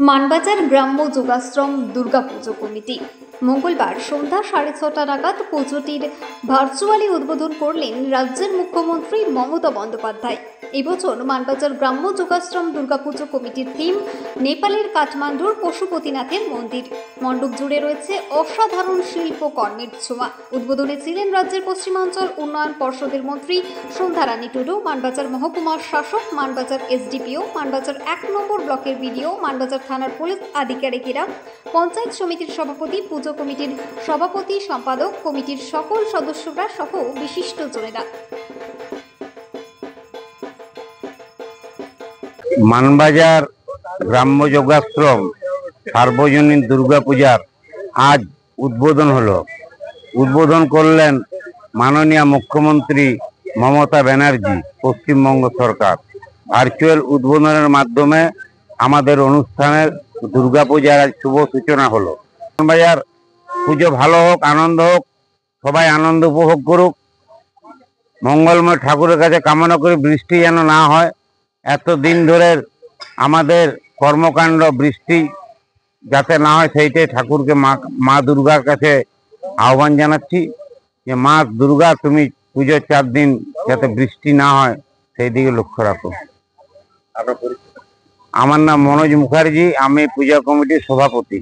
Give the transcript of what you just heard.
মানবাজার গ্রাম্য যোগাশ্রম দুর্গাপুজো কমিটি মঙ্গলবার সন্ধ্যা 6:30 নাগাদ পুজোটির ভার্চুয়ালি উদ্বোধন করলেন রাজ্যের মুখ্যমন্ত্রী মমতা বন্দ্যোপাধ্যায়। এবছর মানবাজার গ্রাম্য যোগাশ্রম দুর্গাপুজো কমিটির থিম নেপালের কাঠমান্ডুর পশুপতিনাথের মন্দির। মণ্ডপ জুড়ে রয়েছে অসাধারণ শিল্পকর্মের ছোঁয়া। উদ্বোধনে ছিলেন রাজ্যের পশ্চিমাঞ্চল উন্নয়ন পর্ষদের মন্ত্রী সন্ধ্যা রানী টুডু, মানবাজার মহকুমার শাসক, মানবাজার এসডিপিও, মানবাজার 1 নম্বর ব্লকের বিডিও, মানবাজার থানার পুলিশ আধিকারিকেরা, পঞ্চায়েত সমিতির সভাপতি, পুজো কমিটির সভাপতি, সম্পাদক, কমিটির সকল সদস্যরা সহ বিশিষ্টজনেরা। মানবাজার গ্রাম্য যোগাশ্রম সার্বজনীন দুর্গাপূজার আজ উদ্বোধন হলো। উদ্বোধন করলেন মাননীয় মুখ্যমন্ত্রী মমতা ব্যানার্জি, পশ্চিমবঙ্গ সরকার। ভার্চুয়াল উদ্বোধনের মাধ্যমে আমাদের অনুষ্ঠানের দুর্গাপূজার আজ শুভ সূচনা হলো। মানবাজার পুজো ভালো হোক, আনন্দ হোক, সবাই আনন্দ উপভোগ করুক। মঙ্গলময় ঠাকুরের কাছে কামনা করি বৃষ্টি যেন না হয়। এতদিন ধরে আমাদের কর্মকাণ্ড বৃষ্টি যাতে না হয় সেইটাই ঠাকুরকে মা দুর্গার কাছে আহ্বান জানাচ্ছি যে মা দুর্গা তুমি পুজোর 4 দিন যাতে বৃষ্টি না হয় সেই দিকে লক্ষ্য রাখো। আমার নাম মনোজ মুখার্জি, আমি পূজা কমিটির সভাপতি।